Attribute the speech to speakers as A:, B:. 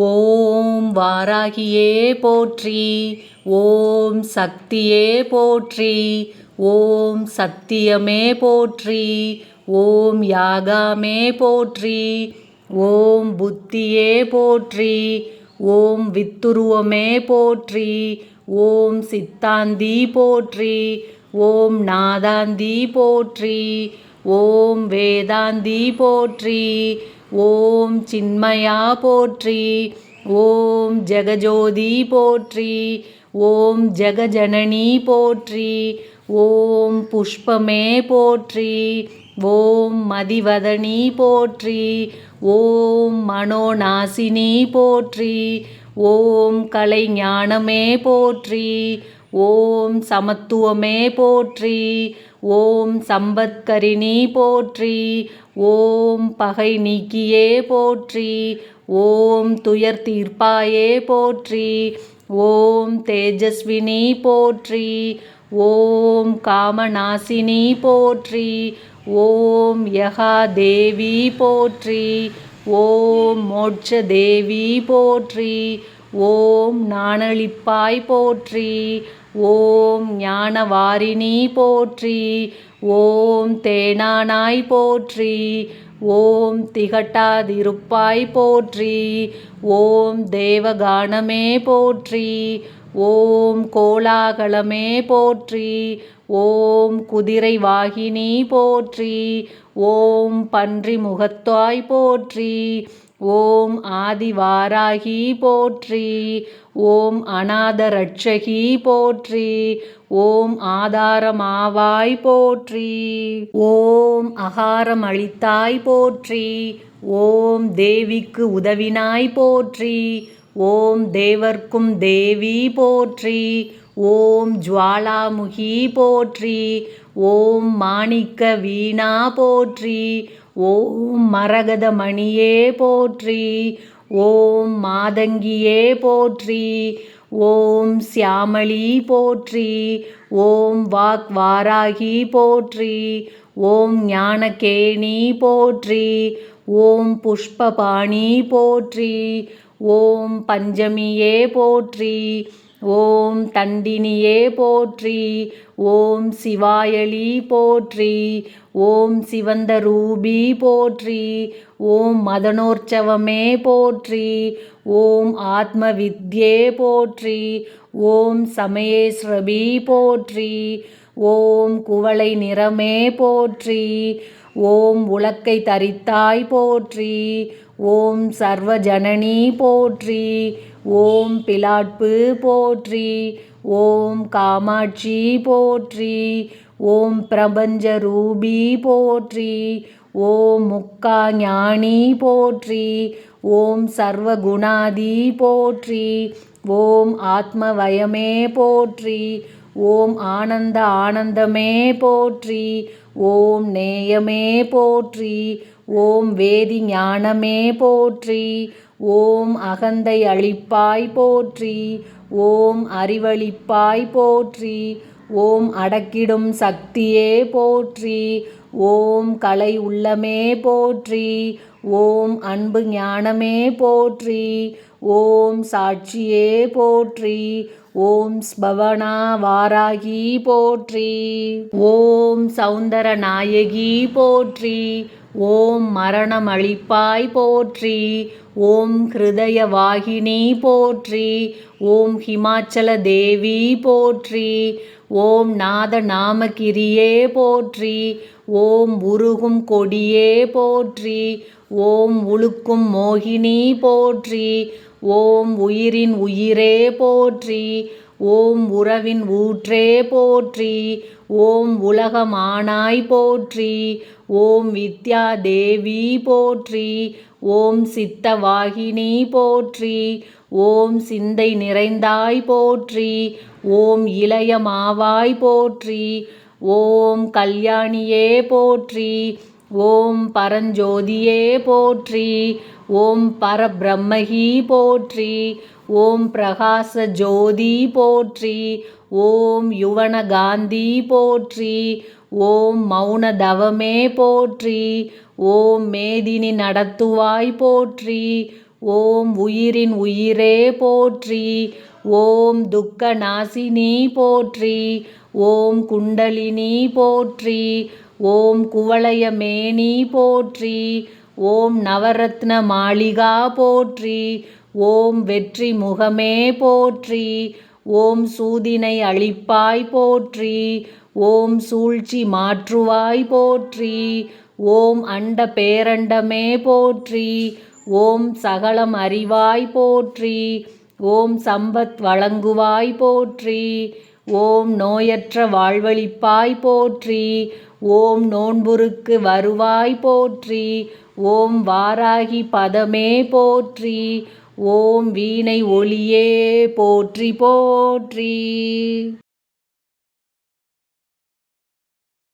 A: ஓம் வாராகியே போற்றி. ஓம் சக்தியே போற்றி. ஓம் சத்தியமே போற்றி. ஓம் யாகாமே போற்றி. ஓம் புத்தியே போற்றி. ஓம் வித்துருவமே போற்றி. ஓம் சித்தாந்தி போற்றி. ஓம் நாதாந்தி போற்றி. ஓம் வேதாந்தி போற்றி. ஓம் சின்மயா போற்றி. ஓம் ஜெகஜோதி போற்றி. ஓம் ஜெகஜனனி போற்றி. ஓம் புஷ்பமே போற்றி. ஓம் மதிவதனி போற்றி. ஓம் மனோநாசினி போற்றி. ஓம் கலைஞானமே போற்றி. ஓம் சமத்துவமே போற்றி. ஓம் சம்பத்கரிணி போற்றி. ஓம் பகை நீக்கியே போற்றி. ஓம் துயர் தீர்ப்பாயே போற்றி. ஓம் தேஜஸ்வினி போற்றி. ஓம் காமநாசினி போற்றி. ஓம் யகாதேவி போற்றி. ஓம் மோட்சதேவி போற்றி. ஓம் நாணளிப்பாய் போற்றி. ஓம் ஞானவாரிணி போற்றி. ஓம் தேனானாய் போற்றி. ஓம் திகட்டாதிருப்பாய் போற்றி. ஓம் தேவகானமே போற்றி. ஓம் கோலாகலமே போற்றி. ஓம் குதிரை வாகினி போற்றி. ஓம் பன்றி முகத்தாய் போற்றி. ஓம் ஆதிவாராகி போற்றி. ஓம் அநாதரட்சகி போற்றி. ஓம் ஆதாரமாவாய் போற்றி. ஓம் அகாரமளித்தாய் போற்றி. ஓம் தேவிக்கு உதவினாய் போற்றி. ஓம் தேவர்க்கும் தேவி போற்றி. ஓம் ஜுவாலாமுகி போற்றி. ஓம் மாணிக்க வீணா போற்றி. ஓம் மரகதமணியே போற்றி. ஓம் மாதங்கியே போற்றி. ஓம் சியாமளி போற்றி. ஓம் வாக்வாராகி போற்றி. ஓம் ஞானகேணி போற்றி. ஓம் புஷ்பபாணி போற்றி. ஓம் பஞ்சமியே போற்றி. ஓம் தண்டினியே போற்றி. ஓம் சிவாயளி போற்றி. ஓம் சிவந்த ரூபி போற்றி. ஓம் மதனோற்சவமே போற்றி. ஓம் ஆத்மவித்யே போற்றி. ஓம் சமயேஸ்வரி போற்றி. ஓம் குவளை நிறமே போற்றி. ஓம் உலக்கை தரித்தாய் போற்றி. ஓம் சர்வஜனனி போற்றி. ஓம் பிலாட்பு போற்றி. ஓம் காமாட்சி போற்றி. ஓம் பிரபஞ்ச ரூபி போற்றி. ஓம் முக்கா ஞானி போற்றி. ஓம் சர்வகுணாதி போற்றி. ஓம் ஆத்மவயமே போற்றி. ஓம் ஆனந்த ஆனந்தமே போற்றி. ஓம் நேயமே போற்றி. ஓம் வேதி ஞானமே போற்றி. ஓம் அகந்தை அழிப்பாய் போற்றி. ஓம் அறிவளிப்பாய் போற்றி. ஓம் அடக்கிடும் சக்தியே போற்றி. ஓம் கலை உள்ளமே போற்றி. ஓம் அன்பு ஞானமே போற்றி. ஓம் சாட்சியே போற்றி. ஓம் ஸ்பவனா வாராகி போற்றி. ஓம் சௌந்தர நாயகி போற்றி. ஓம் மரணமளிப்பாய் போற்றி. ஓம் ஹிருதய வாகினி போற்றி. ஓம் ஹிமாச்சல தேவி போற்றி. ஓம் நாத நாமகிரியே போற்றி. ஓம் உருகும் கொடியே போற்றி. ஓம் உழுக்கும் மோகினி போற்றி. ஓம் உயிரின் உயிரே போற்றி. ஓம் உறவின் ஊற்றே போற்றி. ஓம் உலகமானாய் போற்றி. ஓம் வித்யா தேவி போற்றி. ஓம் சித்தவாகினி போற்றி. ஓம் சிந்தை நிறைந்தாய் போற்றி. ஓம் இளையமாவாய் போற்றி. ஓம் கல்யாணியே போற்றி. ஓம் பரஞ்சோதியே போற்றி. ஓம் பரபிரம்மகி போற்றி. ஓம் பிரகாச ஜோதி போற்றி. ஓம் யுவனகாந்தி போற்றி. ஓம் மௌன தவமே போற்றி. ஓம் மேதினி நடத்துவாய் போற்றி. ஓம் உயிரின் உயிரே போற்றி. ஓம் துக்க நாசினி போற்றி. ஓம் குண்டலினி போற்றி. ஓம் குவளைய மேனி போற்றி. ஓம் நவரத்ன மாளிகா போற்றி. ஓம் வெற்றி முகமே போற்றி. ஓம் சூதினை அழிப்பாய் போற்றி. ஓம் சூழ்ச்சி மாற்றுவாய் போற்றி. ஓம் அண்ட பேரண்டமே போற்றி. ஓம் சகலம் அறிவாய் போற்றி. ஓம் சம்பத் வழங்குவாய் போற்றி. ஓம் நோயற்ற வாழ்வளிப்பாய் போற்றி. ஓம் நோன்புருக்கு வருவாய் போற்றி. ஓம் வாராகி பதமே போற்றி. ஓம் வீணை ஒளியே போற்றி போற்றி.